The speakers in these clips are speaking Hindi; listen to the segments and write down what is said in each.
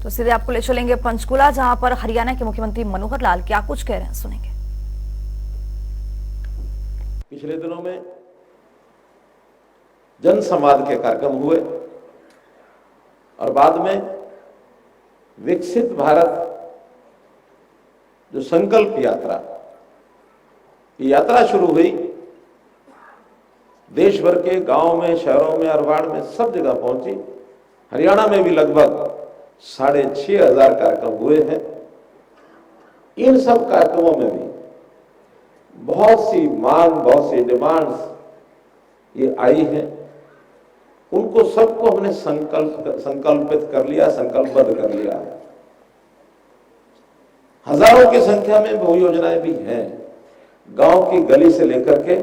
तो सीधे आपको ले चलेंगे पंचकुला, जहां पर हरियाणा के मुख्यमंत्री मनोहर लाल क्या कुछ कह रहे हैं, सुनेंगे। पिछले दिनों में जन संवाद के कार्यक्रम हुए और बाद में विकसित भारत जो संकल्प यात्रा, ये यात्रा शुरू हुई। देश भर के गांव में, शहरों में, अरबाड़ में, सब जगह पहुंची। हरियाणा में भी लगभग 6,500 कार्यक्रम हुए हैं। इन सब कार्यक्रमों में भी बहुत सी मांग, बहुत सी डिमांड्स ये आई हैं। उनको सबको हमने संकल्पित कर लिया, संकल्पबद्ध कर लिया है। हजारों की संख्या में बहु योजनाएं भी हैं। गांव की गली से लेकर के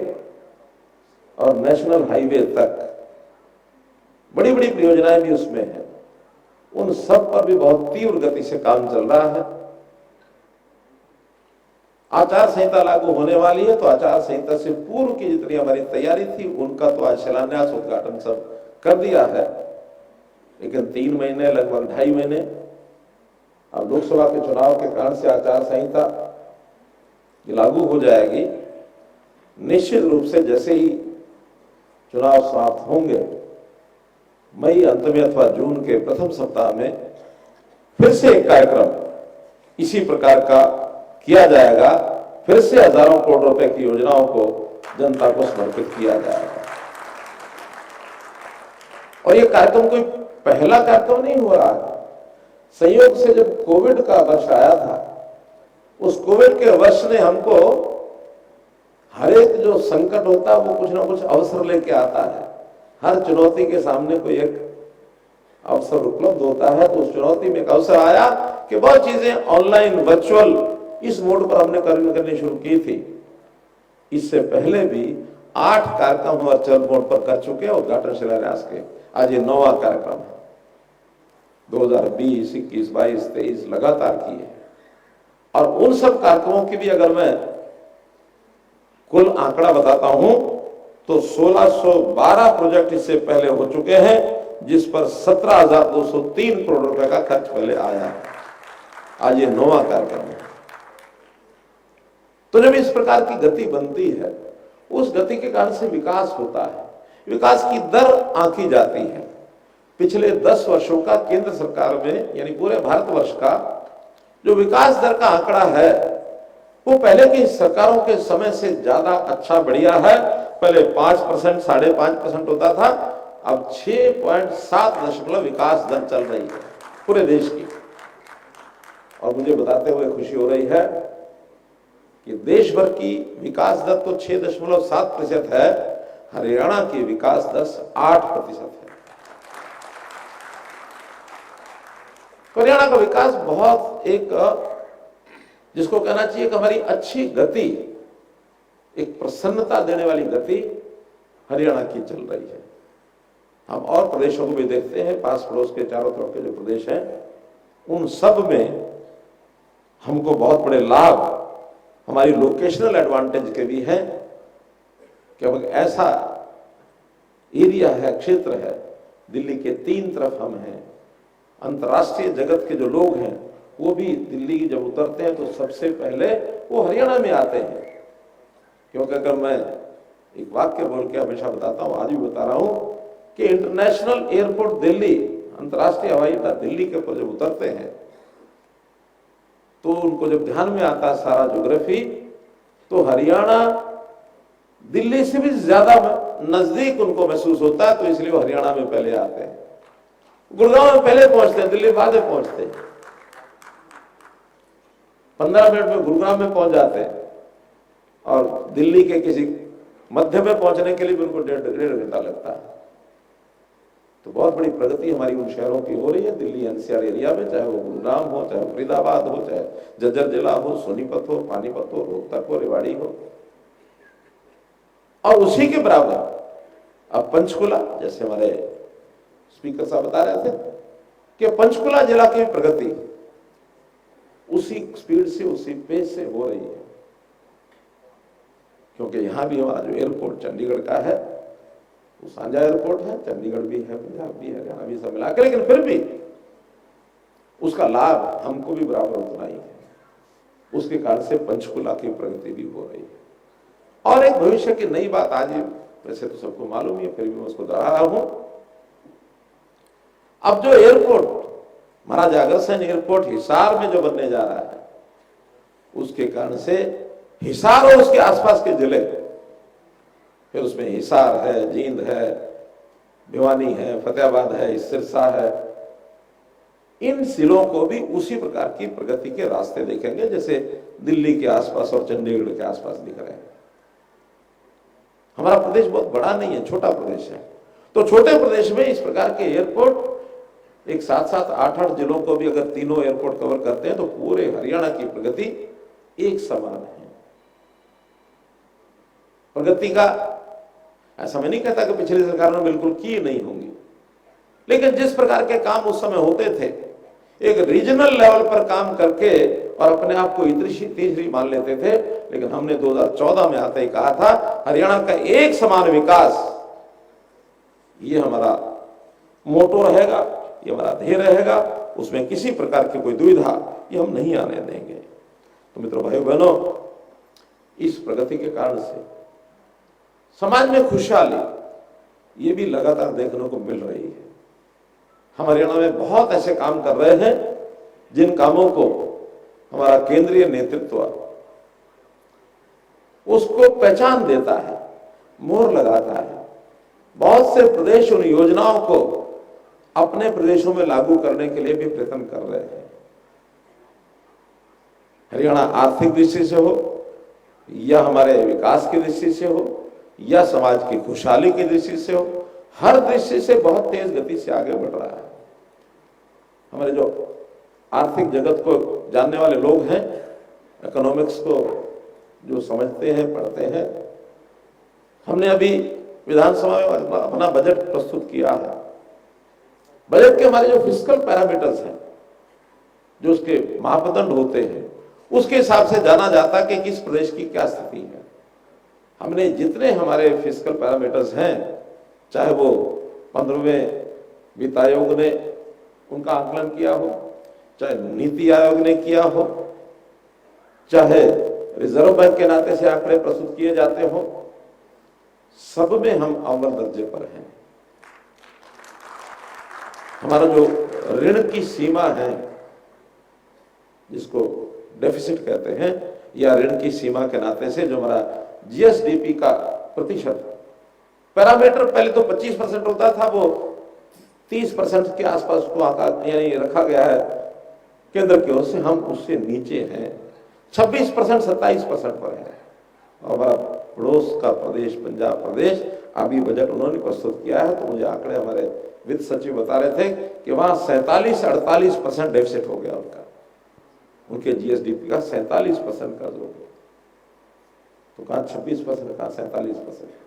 और नेशनल हाईवे तक बड़ी बड़ी परियोजनाएं भी उसमें हैं। उन सब पर भी बहुत तीव्र गति से काम चल रहा है। आचार संहिता लागू होने वाली है, तो आचार संहिता से पूर्व की जितनी हमारी तैयारी थी उनका तो आज शिलान्यास, उद्घाटन सब कर दिया है। लेकिन 3 महीने, लगभग 2.5 महीने अब लोकसभा के चुनाव के कारण से आचार संहिता लागू हो जाएगी। निश्चित रूप से जैसे ही चुनाव समाप्त होंगे, मई अंत में अथवा जून के प्रथम सप्ताह में फिर से एक कार्यक्रम इसी प्रकार का किया जाएगा। फिर से हजारों करोड़ रुपए की योजनाओं को जनता को समर्पित किया जाएगा। और ये कार्यक्रम कोई पहला कार्यक्रम नहीं हो रहा है। संयोग से जब कोविड का वर्ष आया था, उस कोविड के वर्ष ने हमको, हर एक जो संकट होता है वो कुछ ना कुछ अवसर लेके आता है। हर चुनौती के सामने कोई एक अवसर उपलब्ध होता है। तो उस चुनौती में एक अवसर आया कि बहुत चीजें ऑनलाइन, वर्चुअल, इस मोड पर हमने करनी शुरू की थी। इससे पहले भी 8 कार्यक्रम हम वर्चुअल मोड पर कर चुके हैं, उद्घाटन शिलान्यास के। आज ये 9वां कार्यक्रम है। 2020, 21, 22, 23 लगातार किए। और उन सब कार्यक्रमों की भी अगर मैं कुल आंकड़ा बताता हूं तो 1612 प्रोजेक्ट इससे पहले हो चुके हैं, जिस पर 17,203 करोड़ रुपए का खर्च पहले आया है। आज ये 9वां कार्यक्रम है। तो जब इस प्रकार की गति बनती है, उस गति के कारण से विकास होता है। विकास की दर आंकी जाती है। पिछले 10 वर्षों का केंद्र सरकार में, यानी पूरे भारतवर्ष का जो विकास दर का आंकड़ा है, वो पहले की सरकारों के समय से ज्यादा अच्छा, बढ़िया है। पहले 5%, 5.5% होता था, अब 6.7 विकास दर चल रही है पूरे देश की। और मुझे बताते हुए खुशी हो रही है कि देश भर की विकास दर तो 6.7% है, हरियाणा की विकास दर 8% है। हरियाणा का विकास बहुत एक, जिसको कहना चाहिए कि हमारी अच्छी गति, एक प्रसन्नता देने वाली गति हरियाणा की चल रही है। हम और प्रदेशों को भी देखते हैं, पास पड़ोस के चारों तरफ के जो प्रदेश हैं, उन सब में हमको बहुत बड़े लाभ हमारी लोकेशनल एडवांटेज के भी हैं कि अब ऐसा एरिया है, क्षेत्र है, दिल्ली के 3 तरफ हम हैं। अंतर्राष्ट्रीय जगत के जो लोग हैं वो भी दिल्ली जब उतरते हैं तो सबसे पहले वो हरियाणा में आते हैं। क्योंकि अगर मैं एक वाक्य बोल के हमेशा बताता हूं, आज भी बता रहा हूं, कि इंटरनेशनल एयरपोर्ट दिल्ली, अंतर्राष्ट्रीय हवाई अड्डा दिल्ली के ऊपर जब उतरते हैं तो उनको जब ध्यान में आता है सारा ज्योग्राफी, तो हरियाणा दिल्ली से भी ज्यादा नजदीक उनको महसूस होता है। तो इसलिए वो हरियाणा में पहले आते हैं। गुड़गांव में पहले पहुंचते हैं, दिल्ली बाद में पहुंचते हैं। 15 मिनट में गुड़गांव में पहुंच जाते हैं और दिल्ली के किसी मध्य में पहुंचने के लिए भी उनको डेढ़ घंटा लगता है। तो बहुत बड़ी प्रगति हमारी उन शहरों की हो रही है, दिल्ली एनसीआर एरिया में, चाहे वो गुड़गांव हो, चाहे फरीदाबाद हो, चाहे झज्जर जिला हो, सोनीपत हो, पानीपत हो, रोहतक हो, रेवाड़ी हो। और उसी के बराबर अब पंचकुला, जैसे हमारे स्पीकर साहब बता रहे थे कि पंचकुला जिला की प्रगति उसी स्पीड से, उसी पेस से हो रही है। क्योंकि यहां भी हमारा जो एयरपोर्ट चंडीगढ़ का है, वो साझा एयरपोर्ट है, चंडीगढ़ भी है, पंजाब भी है, हरियाणा भी, सब मिलाकर। लेकिन फिर भी उसका लाभ हमको भी बराबर उतना ही है। उसके कारण से पंचकुला की प्रगति भी हो रही है। और एक भविष्य की नई बात आज वैसे तो सबको मालूम ही है, फिर भी मैं उसको दोहरा रहा हूं। अब जो एयरपोर्ट महाराजा अग्रसेन एयरपोर्ट हिसार में जो बनने जा रहा है, उसके कारण से हिसार और उसके आसपास के जिले, फिर उसमें हिसार है, जींद है, भिवानी है, फतेहाबाद है, सिरसा है, इन जिलों को भी उसी प्रकार की प्रगति के रास्ते देखेंगे जैसे दिल्ली के आसपास और चंडीगढ़ के आसपास दिख रहे हैं। हमारा प्रदेश बहुत बड़ा नहीं है, छोटा प्रदेश है। तो छोटे प्रदेश में इस प्रकार के एयरपोर्ट एक 7-7, 8-8 जिलों को भी अगर तीनों एयरपोर्ट कवर करते हैं तो पूरे हरियाणा की प्रगति एक समान है। प्रगति का ऐसा मैं नहीं कहता कि पिछली सरकार ने बिल्कुल की नहीं होंगी, लेकिन जिस प्रकार के काम उस समय होते थे, एक रीजनल लेवल पर काम करके और अपने आप को इतनी तीसरी मान लेते थे, लेकिन हमने 2014 में आते ही कहा था हरियाणा का एक समान विकास, ये हमारा मोटो रहेगा, ये हमारा ध्येय रहेगा, उसमें किसी प्रकार की कोई दुविधा ये हम नहीं आने देंगे। तो मित्रों, भाइयों बहनों, इस प्रगति के कारण से समाज में खुशहाली ये भी लगातार देखने को मिल रही है। हम हरियाणा में बहुत ऐसे काम कर रहे हैं जिन कामों को हमारा केंद्रीय नेतृत्व उसको पहचान देता है, मोहर लगाता है। बहुत से प्रदेश उन योजनाओं को अपने प्रदेशों में लागू करने के लिए भी प्रयत्न कर रहे हैं। हरियाणा आर्थिक दृष्टि से हो या हमारे विकास की दृष्टि से हो या समाज की खुशहाली की दृष्टि से हो, हर दृष्टि से बहुत तेज गति से आगे बढ़ रहा है। हमारे जो आर्थिक जगत को जानने वाले लोग हैं, इकोनॉमिक्स को जो समझते हैं, पढ़ते हैं, हमने अभी विधानसभा में अपना बजट प्रस्तुत किया है। बजट के हमारे जो फिस्कल पैरामीटर्स हैं, जो उसके मापदंड होते हैं, उसके हिसाब से जाना जाता है कि किस प्रदेश की क्या स्थिति है। हमने जितने हमारे फिस्कल पैरामीटर्स हैं, चाहे वो 15वें वित्त आयोग ने उनका आकलन किया हो, चाहे नीति आयोग ने किया हो, चाहे रिजर्व बैंक के नाते से आंकड़े प्रस्तुत किए जाते हो, सब में हम अव्वल दर्जे पर हैं। हमारा जो ऋण की सीमा है, जिसको डेफिसिट कहते हैं, या ऋण की सीमा के नाते से जो हमारा जीएसडीपी का प्रतिशत पैरामीटर पहले तो 25% होता था, वो 30% के आसपास को आकार यानी रखा गया है केंद्र की ओर से। हम उससे नीचे हैं, 26%, 27% पर है। और हमारा पड़ोस का प्रदेश पंजाब प्रदेश, अभी बजट उन्होंने प्रस्तुत किया है, तो मुझे आंकड़े हमारे वित्त सचिव बता रहे थे कि वहां 47-48% डेफिसिट हो गया उनका, उनके जीएसडीपी का 47% कर्ज हो गया। तो कहा 26%, कहा 47%।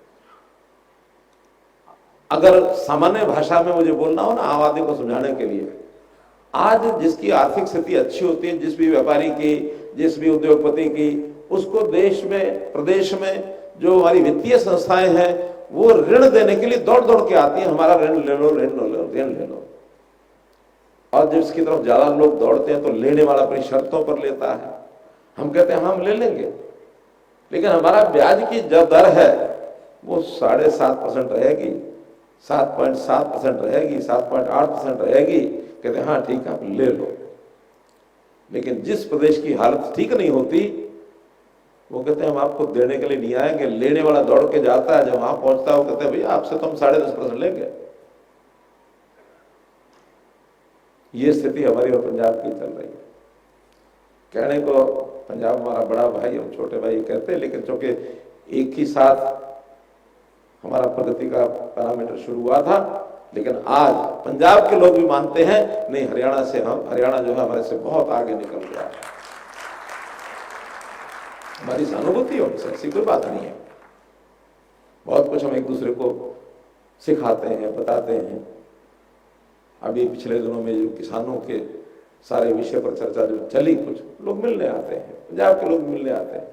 अगर सामान्य भाषा में मुझे बोलना हो ना, आम आदमी को समझाने के लिए, आज जिसकी आर्थिक स्थिति अच्छी होती है, जिस भी व्यापारी की, जिस भी उद्योगपति की, उसको देश में, प्रदेश में जो हमारी वित्तीय संस्थाएं हैं, वो ऋण देने के लिए दौड़ दौड़ के आती है, हमारा ऋण ले लो, ऋण ले लो, ऋण ले लो। और जिसकी तरफ ज्यादा लोग दौड़ते हैं तो लेने वाला अपनी शर्तों पर लेता है। हम कहते हैं हम ले लेंगे, लेकिन हमारा ब्याज की जो दर है वो 7.5% रहेगी, 7.7% रहेगी, 7.8% रहेगी। कहते हैं हाँ ठीक है, आप ले लो। लेकिन जिस प्रदेश की हालत ठीक नहीं होती, वो कहते हैं हम आपको देने के लिए नहीं आएंगे। लेने वाला दौड़ के जाता है, जब वहां पहुंचता है वो कहते हैं भैया आपसे तो हम 10.5% लेंगे। ये स्थिति हमारी और पंजाब की चल रही है। कहने को पंजाब हमारा बड़ा भाई, हम छोटे भाई कहते हैं, लेकिन चूंकि एक ही साथ हमारा प्रगति का पैरामीटर शुरू हुआ था, लेकिन आज पंजाब के लोग भी मानते हैं नहीं, हरियाणा जो है हमारे से बहुत आगे निकल गया है। हमारी सहानुभूति हो, ऐसी कोई बात नहीं है। बहुत कुछ हम एक दूसरे को सिखाते हैं, बताते हैं। अभी पिछले दिनों में जो किसानों के सारे विषय पर चर्चा जो चली, कुछ लोग मिलने आते हैं, पंजाब के लोग मिलने आते हैं।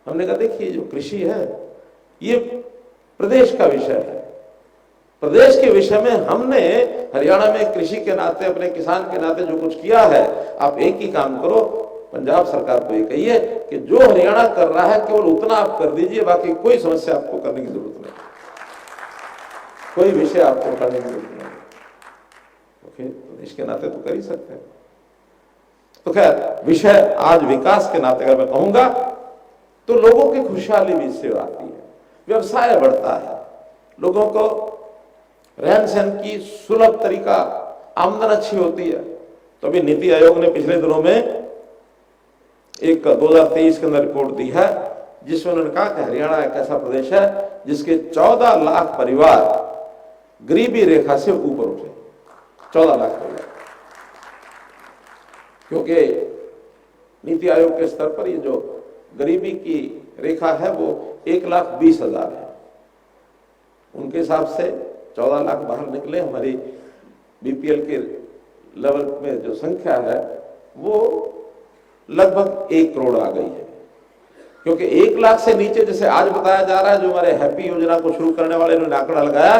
हमने कहा देखिए जो कृषि है ये प्रदेश का विषय है, प्रदेश के विषय में हमने हरियाणा में कृषि के नाते, अपने किसान के नाते जो कुछ किया है, आप एक ही काम करो, पंजाब सरकार को ये कहिए कि जो हरियाणा कर रहा है केवल उतना आप कर दीजिए, बाकी कोई समस्या आपको करने की जरूरत नहीं, कोई विषय आपको करने की जरूरत नहीं। ओके, प्रदेश के नाते तो कर ही सकते हैं। तो खैर, विषय आज विकास के नाते अगर मैं कहूंगा तो लोगों की खुशहाली भी इससे आती है, व्यवसाय बढ़ता है, लोगों को रहन सहन की सुलभ तरीका, आमदन अच्छी होती है। तो अभी नीति आयोग ने पिछले दिनों में एक 2023 के अंदर रिपोर्ट दी है, जिसमें उन्होंने कहा कि हरियाणा एक ऐसा प्रदेश है जिसके 14 लाख परिवार गरीबी रेखा से ऊपर उठे। 14 लाख परिवार, क्योंकि नीति आयोग के स्तर पर ये जो गरीबी की रेखा है वो 1,20,000 है। उनके हिसाब से 14 लाख बाहर निकले। हमारी बीपीएल के लेवल में जो संख्या है वो लगभग 1 करोड़ आ गई है, क्योंकि 1 लाख से नीचे, जैसे आज बताया जा रहा है, जो हमारे हैप्पी योजना को शुरू करने वाले ने आंकड़ा लगाया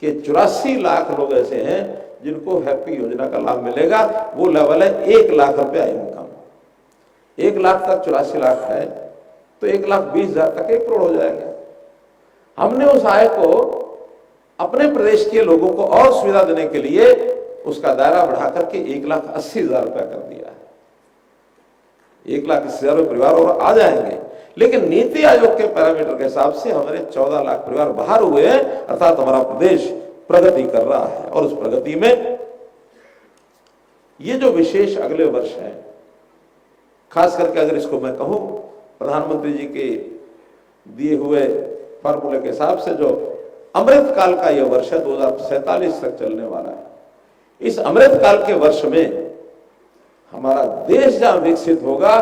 कि 84 लाख लोग ऐसे हैं जिनको हैप्पी योजना का लाभ मिलेगा। वो लेवल है 1 लाख रुपया इनकम। 1 लाख तक 84 लाख है तो 1,20,000 तक 1 करोड़ हो जाएगा। हमने उस आय को अपने प्रदेश के लोगों को और सुविधा देने के लिए उसका दायरा बढ़ा करके 1,80,000 रुपया कर दिया है। 1,80,000 परिवार और आ जाएंगे, लेकिन नीति आयोग के पैरामीटर के हिसाब से हमारे 14 लाख परिवार बाहर हुए हैं, अर्थात हमारा प्रदेश प्रगति कर रहा है। और उस प्रगति में ये जो विशेष अगले वर्ष है, खास करके अगर इसको मैं कहूं, प्रधानमंत्री जी के दिए हुए फॉर्मूले के हिसाब से जो अमृत काल का यह वर्ष है, 2047 तक चलने वाला है। इस अमृत काल के वर्ष में हमारा देश जहां विकसित होगा,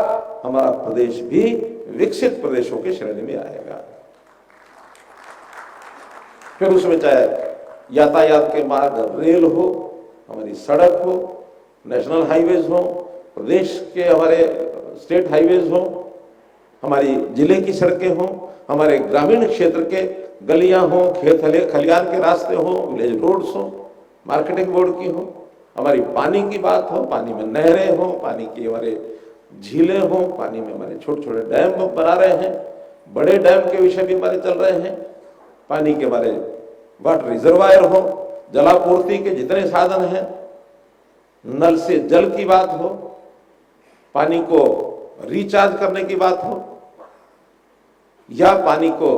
हमारा प्रदेश भी विकसित प्रदेशों की श्रेणी में आएगा। फिर उसमें चाहे यातायात के मार्ग, रेल हो, हमारी सड़क हो, नेशनल हाईवेज हो, प्रदेश के हमारे स्टेट हाईवेज हो, हमारी जिले की सड़कें हो, हमारे ग्रामीण क्षेत्र के गलियां हो, खेत खलियान के रास्ते हो, विलेज रोड्स हो, मार्केटिंग बोर्ड की हो, हमारी पानी की बात हो, पानी में नहरें हो, पानी की हमारे झीलें हो, पानी में हमारे छोटे छोटे डैम बना रहे हैं, बड़े डैम के विषय भी हमारे चल रहे हैं, पानी के हमारे वाटर रिजर्वायर हो, जलापूर्ति के जितने साधन हैं, नल से जल की बात हो, पानी को रिचार्ज करने की बात हो, या पानी को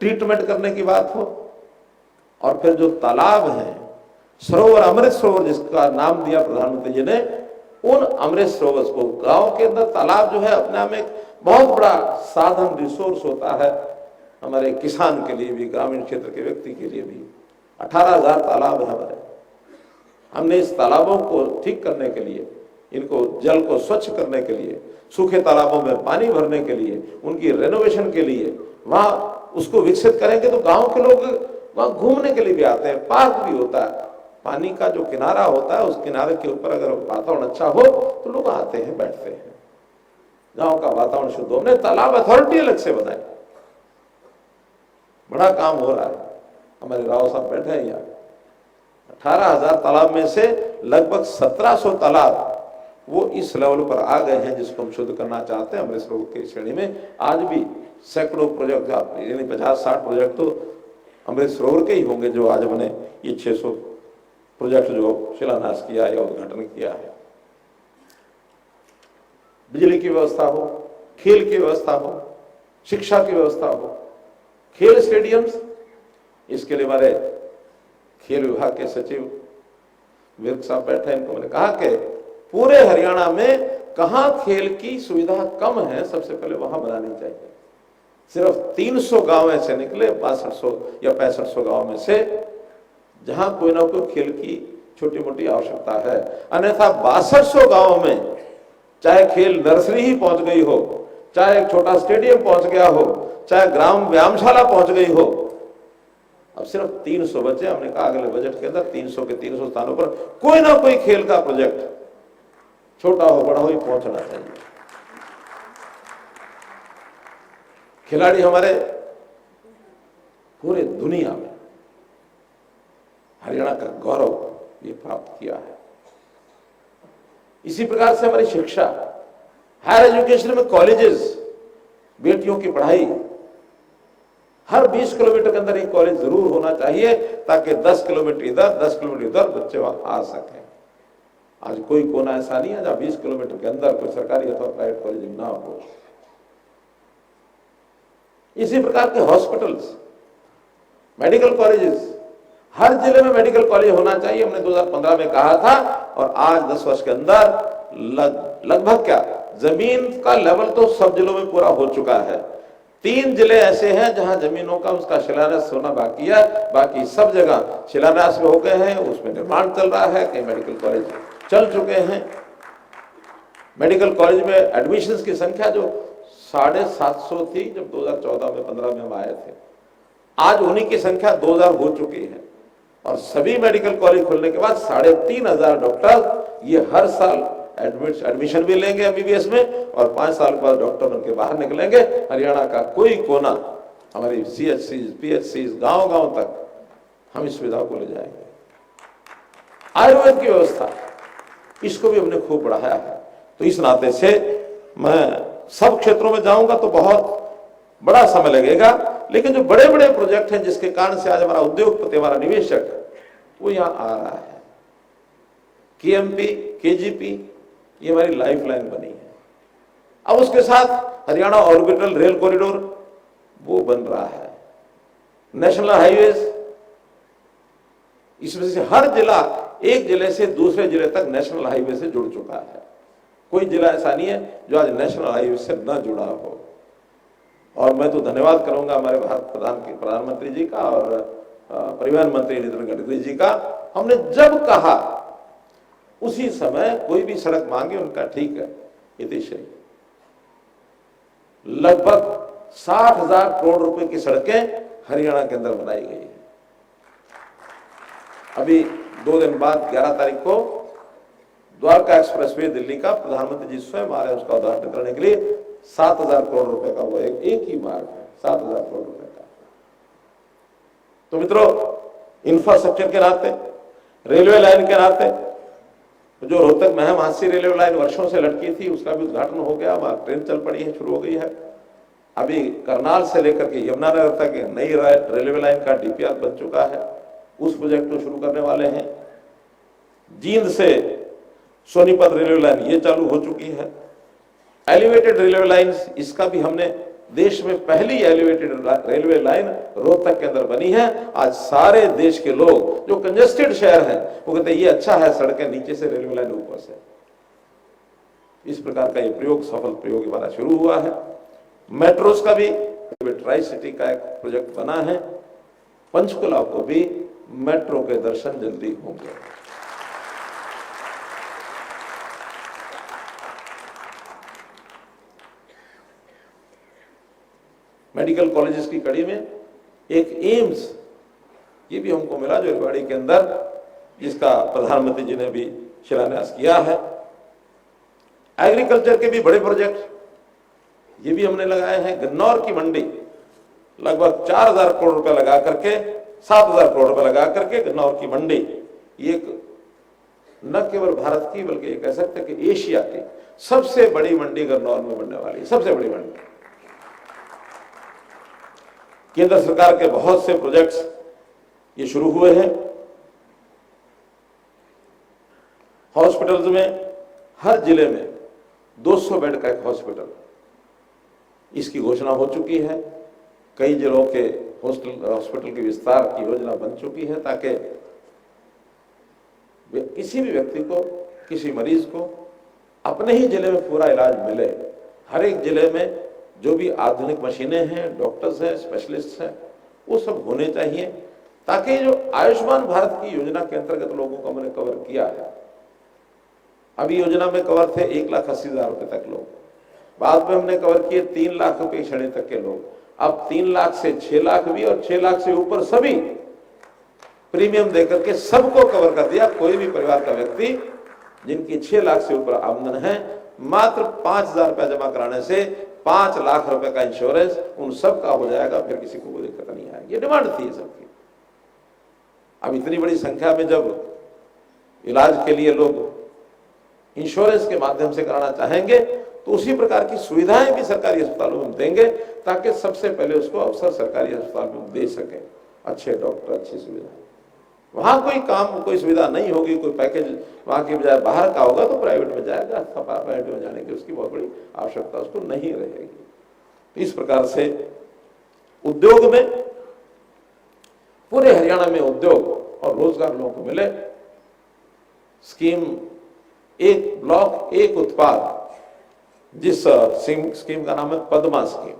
ट्रीटमेंट करने की बात हो, और फिर जो तालाब हैं, सरोवर, अमृत सरोवर जिसका नाम दिया प्रधानमंत्री जी ने, उन अमृत सरोवर को, गांव के अंदर तालाब जो है अपने आप में एक बहुत बड़ा साधन, रिसोर्स होता है हमारे किसान के लिए भी, ग्रामीण क्षेत्र के व्यक्ति के लिए भी। 18,000 तालाब है हमारे। हमने इस तालाबों को ठीक करने के लिए, इनको जल को स्वच्छ करने के लिए, सूखे तालाबों में पानी भरने के लिए, उनकी रेनोवेशन के लिए, वहां उसको विकसित करेंगे तो गांव के लोग वहां घूमने के लिए भी आते हैं। पार्क भी होता है, पानी का जो किनारा होता है उस किनारे के ऊपर अगर वातावरण अच्छा हो तो लोग आते हैं, बैठते हैं, गांव का वातावरण शुद्ध हो। हमने तालाब अथॉरिटी अलग से बनाई, बड़ा काम हो रहा है। हमारे राव साहब बैठे हैं यहाँ। 18,000 तालाब में से लगभग 1700 तालाब वो इस लेवल पर आ गए हैं जिसको हम शुद्ध करना चाहते हैं अमृत सरोवर की श्रेणी में। आज भी सैकड़ों प्रोजेक्ट, यानी 50-60 प्रोजेक्ट तो अमृत सरोवर के ही होंगे जो आज हमने ये 600 प्रोजेक्ट जो शिलान्यास किया या उद्घाटन किया है। बिजली की व्यवस्था हो, खेल की व्यवस्था हो, शिक्षा की व्यवस्था हो, खेल स्टेडियम्स, इसके लिए हमारे खेल विभाग के सचिव विर्क साहब बैठे हैं। इनको मैंने कहा कि पूरे हरियाणा में कहां खेल की सुविधा कम है, सबसे पहले वहां बनानी चाहिए। सिर्फ 300 गांव ऐसे निकले 6200 या 6500 गांव में से जहां कोई ना कोई खेल की छोटी मोटी आवश्यकता है। अन्यथा 6200 गांव में चाहे खेल नर्सरी ही पहुंच गई हो, चाहे एक छोटा स्टेडियम पहुंच गया हो, चाहे ग्राम व्यायामशाला पहुंच गई हो, अब सिर्फ 300 बचे। हमने कहा अगले बजट के अंदर 300 के 300 स्थानों पर कोई ना कोई खेल का प्रोजेक्ट, छोटा हो बड़ा हो, पहुंचना चाहिए। खिलाड़ी हमारे पूरे दुनिया में हरियाणा का गौरव ये प्राप्त किया है। इसी प्रकार से हमारी शिक्षा, हायर एजुकेशन में कॉलेजेस, बेटियों की पढ़ाई, हर 20 किलोमीटर के अंदर एक कॉलेज जरूर होना चाहिए ताकि 10 किलोमीटर इधर 10 किलोमीटर इधर बच्चे वहां आ सकें। आज कोई कोना ऐसा नहीं है जहां 20 किलोमीटर के अंदर कोई सरकारी अथवा प्राइवेट कॉलेज ना हो। इसी प्रकार के हॉस्पिटल्स, मेडिकल कॉलेजेस, हर जिले में मेडिकल कॉलेज होना चाहिए। हमने 2015 में कहा था और आज 10 वर्ष के अंदर लगभग क्या जमीन का लेवल तो सब जिलों में पूरा हो चुका है। 3 जिले ऐसे हैं जहां जमीनों का उसका शिलान्यास होना बाकी है, बाकी सब जगह शिलान्यास हो गए हैं, उसमें निर्माण चल रहा है, कई मेडिकल कॉलेज चल चुके हैं। मेडिकल कॉलेज में एडमिशंस की संख्या जो 750 थी जब 2014 में 15 में हम आए थे, आज उन्हीं की संख्या 2000 हो चुकी है। और सभी मेडिकल कॉलेज खुलने के बाद 3500 डॉक्टर ये हर साल एडमिशन भी लेंगे एमबीबीएस में और 5 साल के बाद डॉक्टर बनके बाहर निकलेंगे। हरियाणा का कोई कोना, हमारी सीएचसी, पीएचसी, गांव-गांव तक हम इस सुविधा को ले जाएंगे। आयुर्वेद की व्यवस्था, इसको भी हमने खूब बढ़ाया है। तो इस नाते से मैं सब क्षेत्रों में जाऊंगा तो बहुत बड़ा समय लगेगा, लेकिन जो बड़े बड़े प्रोजेक्ट हैं जिसके कारण से आज हमारा उद्योगपति, हमारा निवेशक वो यहां आ रहा है, केएमपी, केजीपी, ये हमारी लाइफलाइन बनी है। अब उसके साथ हरियाणा ऑर्बिटल रेल कॉरिडोर वो बन रहा है, नेशनल हाईवेज, इसमें से हर जिला एक जिले से दूसरे जिले तक नेशनल हाईवे से जुड़ चुका है। कोई जिला ऐसा नहीं है जो आज नेशनल हाईवे से न जुड़ा हो। और मैं तो धन्यवाद करूंगा हमारे प्रधानमंत्री जी का और परिवहन मंत्री नितिन गडकरी जी का। हमने जब कहा उसी समय कोई भी सड़क मांगी, उनका ठीक है, इतिश्री लगभग 60,000 करोड़ रुपए की सड़कें हरियाणा के अंदर बनाई गई है। अभी 2 दिन बाद 11 तारीख को द्वारका एक्सप्रेसवे दिल्ली का प्रधानमंत्री जी स्वयं आ रहे हैं उसका उद्घाटन करने के लिए। 7,000 करोड़ रुपए का वो एक ही मार्ग है, 7,000 करोड़ रुपए का। तो मित्रों, इंफ्रास्ट्रक्चर के नाते, रेलवे लाइन के नाते, जो रोहतक महम हांसी रेलवे लाइन वर्षों से लटकी थी उसका भी उद्घाटन हो गया, वहां ट्रेन चल पड़ी है, शुरू हो गई है। अभी करनाल से लेकर के यमुनानगर तक नई रेलवे लाइन का डीपीआर बन चुका है, उस प्रोजेक्ट को शुरू करने वाले हैं। जींद से सोनीपत रेलवे लाइन ये चालू हो चुकी है। एलिवेटेड रेलवे लाइन, इसका भी हमने देश में पहली एलिवेटेड रेलवे लाइन रोहतक के अंदर बनी है। आज सारे देश के लोग जो कंजेस्टेड शहर हैं वो कहते हैं ये अच्छा है, सड़कें नीचे से, रेलवे लाइन ऊपर से। इस प्रकार का ये प्रयोग, सफल प्रयोग हमारा शुरू हुआ है। मेट्रोस का भी ट्राई सिटी का एक प्रोजेक्ट बना है। पंचकुला को भी मेट्रो के दर्शन जल्दी होंगे। मेडिकल कॉलेजेस की कड़ी में एक एम्स ये भी हमको मिला जो रेवाड़ी के अंदर, जिसका प्रधानमंत्री जी ने भी शिलान्यास किया है। एग्रीकल्चर के भी बड़े प्रोजेक्ट ये भी हमने लगाए हैं। गन्नौर की मंडी लगभग 4,000 करोड़ रुपए लगा करके, 7,000 करोड़ रुपए लगा करके गन्नौर की मंडी, ये न केवल भारत की बल्कि कह सकते हैं कि एशिया की सबसे बड़ी मंडी गन्नौर में बनने वाली है, सबसे बड़ी मंडी। केंद्र सरकार के बहुत से प्रोजेक्ट्स ये शुरू हुए हैं। हॉस्पिटल्स में हर जिले में 200 बेड का एक हॉस्पिटल, इसकी घोषणा हो चुकी है। कई जिलों के हॉस्पिटल के विस्तार की योजना बन चुकी है ताकि किसी भी व्यक्ति को, किसी मरीज को अपने ही जिले में पूरा इलाज मिले। हर एक जिले में जो भी आधुनिक मशीनें हैं, डॉक्टर्स हैं, स्पेशलिस्ट हैं, वो सब होने चाहिए ताकि जो आयुष्मान भारत की योजना के अंतर्गत लोगों को हमने कवर किया है। अभी योजना में कवर थे 1,80,000 रुपए तक लोग, बाद में हमने कवर किए 3 लाख रुपए की श्रेणी तक के लोग। अब 3 लाख से 6 लाख भी और 6 लाख से ऊपर सभी प्रीमियम देकर के सबको कवर कर दिया। कोई भी परिवार का व्यक्ति जिनकी 6 लाख से ऊपर आमदन है, मात्र 5,000 रुपया जमा कराने से 5 लाख रुपए का इंश्योरेंस उन सब का हो जाएगा, फिर किसी को कोई दिक्कत नहीं आएगी। ये डिमांड थी सबकी। अब इतनी बड़ी संख्या में जब इलाज के लिए लोग इंश्योरेंस के माध्यम से कराना चाहेंगे तो उसी प्रकार की सुविधाएं भी सरकारी अस्पतालों में देंगे, ताकि सबसे पहले उसको अवसर सरकारी अस्पताल में दे सके। अच्छे डॉक्टर, अच्छी सुविधाएं। वहां कोई काम, कोई सुविधा नहीं होगी, कोई पैकेज वहां की बजाय बाहर का होगा तो प्राइवेट में जाएगा। प्राइवेट में जाने की उसकी बहुत बड़ी आवश्यकता उसको नहीं रहेगी। तो इस प्रकार से उद्योग में, पूरे हरियाणा में उद्योग और रोजगार लोगों को मिले। स्कीम एक ब्लॉक एक उत्पाद, जिस स्कीम का नाम है पद्मा स्कीम।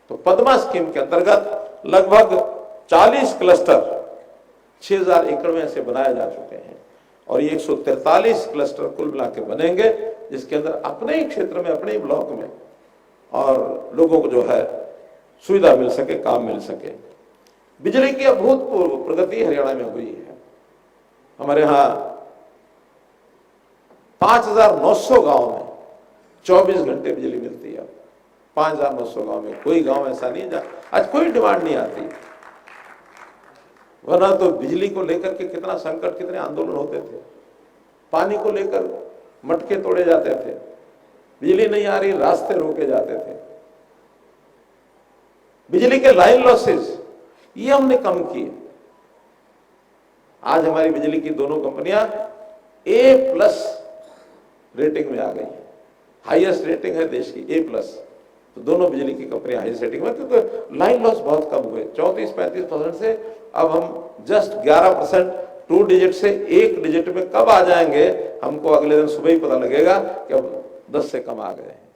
तो पद्मा स्कीम के अंतर्गत लगभग 40 क्लस्टर 6000 एकड़ में ऐसे बनाए जा चुके हैं और ये 143 क्लस्टर कुल मिला के बनेंगे, जिसके अंदर अपने ही क्षेत्र में, अपने ही ब्लॉक में और लोगों को जो है सुविधा मिल सके, काम मिल सके। बिजली की अभूतपूर्व प्रगति हरियाणा में हुई है। हमारे यहाँ 5900 गांव में 24 घंटे बिजली मिलती है। 5900 गांव में कोई गांव ऐसा नहीं जहाँ आज कोई डिमांड नहीं आती। वरना तो बिजली को लेकर के कितना संकट, कितने आंदोलन होते थे। पानी को लेकर मटके तोड़े जाते थे, बिजली नहीं आ रही, रास्ते रोके जाते थे। बिजली के लाइन लॉसेस ये हमने कम किए। आज हमारी बिजली की दोनों कंपनियां A+ रेटिंग में आ गई है। हाईएस्ट रेटिंग है देश की A+। तो दोनों बिजली की कंपनियां हाईएस्ट रेटिंग में, क्योंकि लाइन लॉस बहुत कम हुए। 34-35% से अब हम जस्ट 11%, 2 डिजिट से 1 डिजिट में कब आ जाएंगे हमको अगले दिन सुबह ही पता लगेगा कि अब 10 से कम आ गए हैं।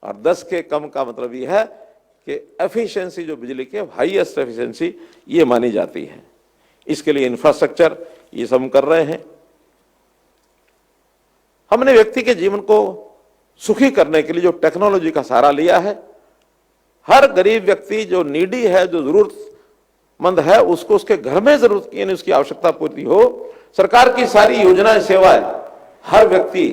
और 10 के कम का मतलब ये है कि एफिशिएंसी जो बिजली की हाईएस्ट एफिशिएंसी ये मानी जाती है। इसके लिए इंफ्रास्ट्रक्चर ये सब हम कर रहे हैं। हमने व्यक्ति के जीवन को सुखी करने के लिए जो टेक्नोलॉजी का सहारा लिया है, हर गरीब व्यक्ति जो नीडी है, जो जरूरतमंद है, उसको उसके घर में जरूरत की यानी उसकी आवश्यकता पूर्ति हो। सरकार की सारी योजनाएं, सेवाएं हर व्यक्ति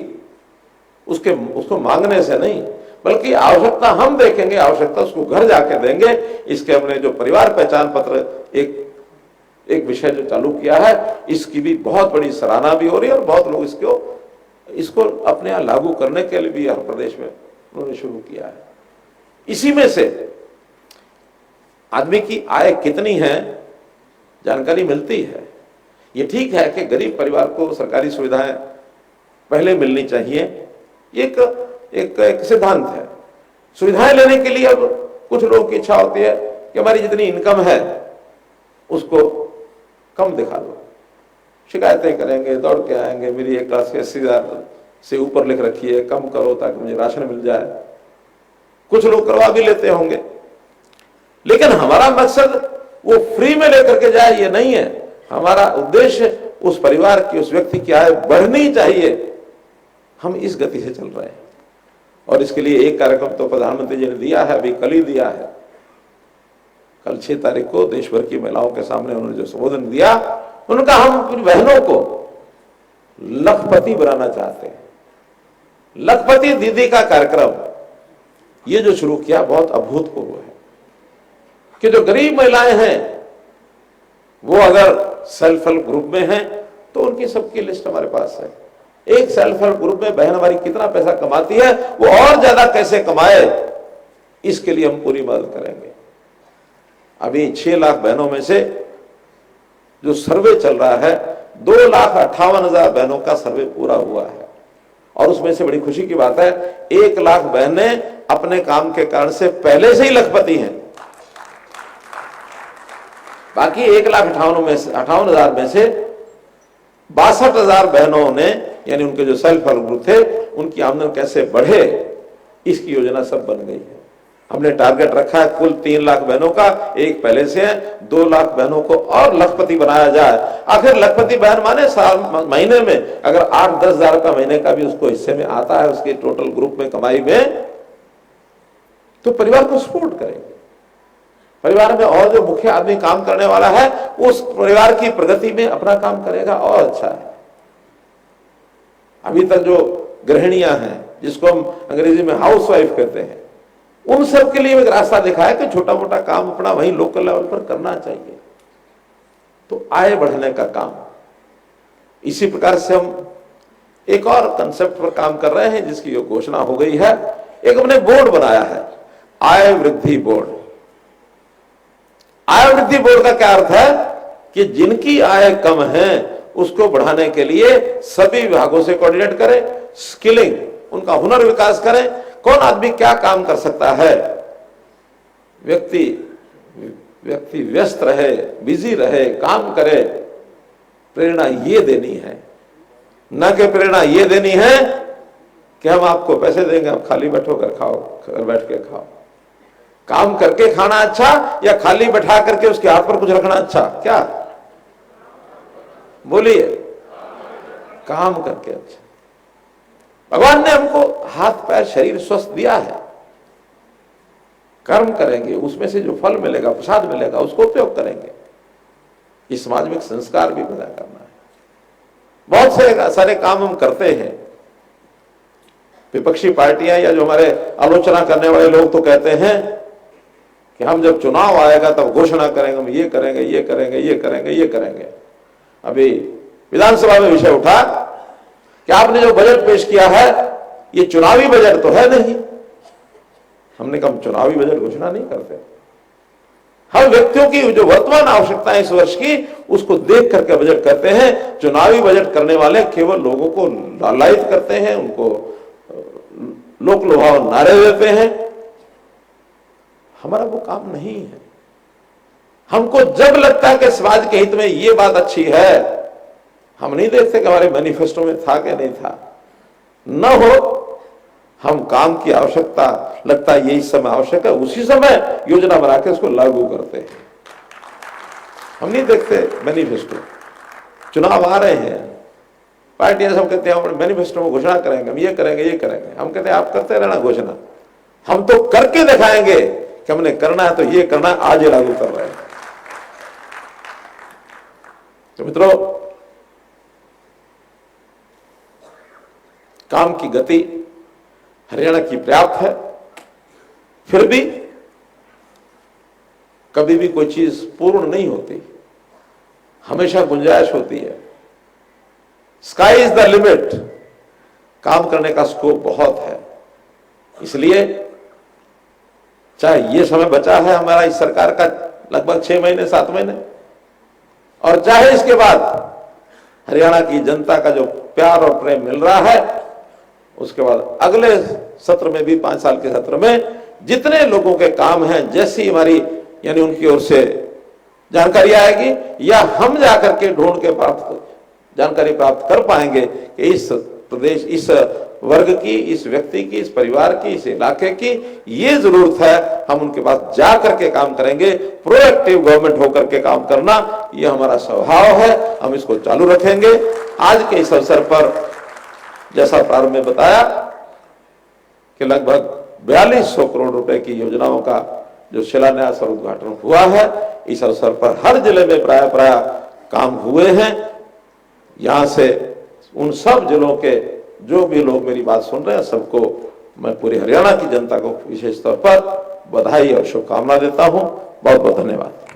उसको मांगने से नहीं, बल्कि आवश्यकता हम देखेंगे, आवश्यकता उसको घर जाके देंगे। इसके हमने जो परिवार पहचान पत्र एक विषय जो चालू किया है, इसकी भी बहुत बड़ी सराहना भी हो रही है और बहुत लोग इसको अपने यहाँ लागू करने के लिए भी हर प्रदेश में उन्होंने शुरू किया है। इसी में से आदमी की आय कितनी है जानकारी मिलती है। ये ठीक है कि गरीब परिवार को सरकारी सुविधाएं पहले मिलनी चाहिए, एक सिद्धांत है। सुविधाएं लेने के लिए अब कुछ लोगों की इच्छा होती है कि हमारी जितनी इनकम है उसको कम दिखा दो, शिकायतें करेंगे, दौड़ के आएंगे, मेरी एक क्लास के 80,000 से ऊपर लिख रखी है, कम करो ताकि मुझे राशन मिल जाए। कुछ लोग करवा भी लेते होंगे, लेकिन हमारा मकसद वो फ्री में लेकर के जाए ये नहीं है। हमारा उद्देश्य उस परिवार की, उस व्यक्ति की आय बढ़नी चाहिए। हम इस गति से चल रहे हैं और इसके लिए एक कार्यक्रम तो प्रधानमंत्री जी ने दिया है, अभी कल ही दिया है। कल 6 तारीख को देश भर की महिलाओं के सामने उन्होंने जो संबोधन दिया, उनका हम अपनी बहनों को लखपति बनाना चाहते हैं। लखपति दीदी का कार्यक्रम ये जो शुरू किया बहुत अभूतपूर्व है कि जो गरीब महिलाएं हैं वो अगर सेल्फ हेल्प ग्रुप में हैं तो उनकी सबकी लिस्ट हमारे पास है। एक सेल्फ हेल्प ग्रुप में बहन हमारी कितना पैसा कमाती है, वो और ज्यादा कैसे कमाए, इसके लिए हम पूरी मदद करेंगे। अभी 6 लाख बहनों में से जो सर्वे चल रहा है, 2,58,000 बहनों का सर्वे पूरा हुआ है और उसमें से बड़ी खुशी की बात है 1 लाख बहनें अपने काम के कारण से पहले से ही लखपति हैं। बाकी 1,58,000 में से 62,000 बहनों ने, यानी उनके जो सेल्फ हेल्प ग्रुप थे, उनकी आमदन कैसे बढ़े इसकी योजना सब बन गई है। हमने टारगेट रखा है कुल 3 लाख बहनों का, एक पहले से है, 2 लाख बहनों को और लखपति बनाया जाए। आखिर लखपति बहन माने महीने में अगर 8-10 हजार का महीने का भी उसको हिस्से में आता है उसके टोटल ग्रुप में कमाई में, तो परिवार को सपोर्ट करेंगे। परिवार में और जो मुख्य आदमी काम करने वाला है उस परिवार की प्रगति में अपना काम करेगा और अच्छा है। अभी तक जो गृहिणियां हैं, जिसको हम अंग्रेजी में हाउसवाइफ कहते हैं, उन सब के लिए एक रास्ता दिखाया कि छोटा मोटा काम अपना वहीं लोकल लेवल पर करना चाहिए। तो आय बढ़ाने का काम। इसी प्रकार से हम एक और कंसेप्ट पर काम कर रहे हैं जिसकी जो घोषणा हो गई है। एक हमने बोर्ड बनाया है, आय वृद्धि बोर्ड। आय वृद्धि बोर्ड का क्या अर्थ है कि जिनकी आय कम है उसको बढ़ाने के लिए सभी विभागों से कोऑर्डिनेट करें, स्किलिंग, उनका हुनर विकास करें। कौन आदमी क्या काम कर सकता है, व्यक्ति व्यस्त रहे, बिजी रहे, काम करे। प्रेरणा ये देनी है, न कि प्रेरणा ये देनी है कि हम आपको पैसे देंगे, आप खाली बैठोकर खाओ, घर बैठ के खाओ। काम करके खाना अच्छा या खाली बैठा करके उसके हाथ पर कुछ रखना अच्छा? क्या बोलिए? काम करके अच्छा। भगवान ने हमको हाथ पैर शरीर स्वस्थ दिया है, कर्म करेंगे, उसमें से जो फल मिलेगा, प्रसाद मिलेगा, उसको उपयोग करेंगे। ये समाज में एक संस्कार भी पैदा करना है। बहुत से सारे काम हम करते हैं। विपक्षी पार्टियां या जो हमारे आलोचना करने वाले लोग तो कहते हैं कि हम जब चुनाव आएगा तब घोषणा करेंगे, हम ये करेंगे, ये करेंगे, ये करेंगे, ये करेंगे। अभी विधानसभा में विषय उठा कि आपने जो बजट पेश किया है ये चुनावी बजट तो है नहीं। हमने कहा चुनावी बजट घोषणा नहीं करते, हम व्यक्तियों की जो वर्तमान आवश्यकताएं इस वर्ष की उसको देख करके बजट करते हैं। चुनावी बजट करने वाले केवल लोगों को लालायित करते हैं, उनको लोक लुभावन नारे देते हैं। हमारा वो काम नहीं है। हमको जब लगता है कि समाज के हित में ये बात अच्छी है, हम नहीं देखते कि हमारे मैनिफेस्टो में था कि नहीं था। न हो, हम काम की आवश्यकता लगता है यही समय आवश्यक है, उसी समय योजना बना के उसको लागू करते हैं। हम नहीं देखते मैनिफेस्टो। चुनाव आ रहे हैं, पार्टियां सब कहते हैं हम मैनिफेस्टो में घोषणा करेंगे, हम ये करेंगे, ये करेंगे। हम कहते हैं आप करते रहना घोषणा, हम तो करके दिखाएंगे कि हमने करना है तो ये करना है, आज ये लागू कर रहे हैं। तो मित्रों, काम की गति हरियाणा की पर्याप्त है। फिर भी कभी भी कोई चीज पूर्ण नहीं होती, हमेशा गुंजाइश होती है। Sky is the limit. काम करने का स्कोप बहुत है। इसलिए चाहे ये समय बचा है हमारा इस सरकार का लगभग 6 महीने 7 महीने, और चाहे इसके बाद हरियाणा की जनता का जो प्यार और प्रेम मिल रहा है, उसके बाद अगले सत्र में भी 5 साल के सत्र में जितने लोगों के काम हैं, जैसी हमारी यानी उनकी ओर से जानकारी आएगी या हम जाकर के ढूंढ के जानकारी प्राप्त कर पाएंगे कि इस प्रदेश, इस वर्ग की, इस व्यक्ति की, इस परिवार की, इस इलाके की ये जरूरत है, हम उनके पास जा करके काम करेंगे। प्रोएक्टिव गवर्नमेंट होकर के काम करना ये हमारा स्वभाव है, हम इसको चालू रखेंगे। आज के इस अवसर पर जैसा प्रारंभ में बताया कि लगभग 4200 करोड़ रुपए की योजनाओं का जो शिलान्यास और उद्घाटन हुआ है, इस अवसर पर हर जिले में प्राय काम हुए हैं। यहां से उन सब जिलों के जो भी लोग मेरी बात सुन रहे हैं, सबको मैं पूरी हरियाणा की जनता को विशेष तौर पर बधाई और शुभकामना देता हूं। बहुत बहुत धन्यवाद।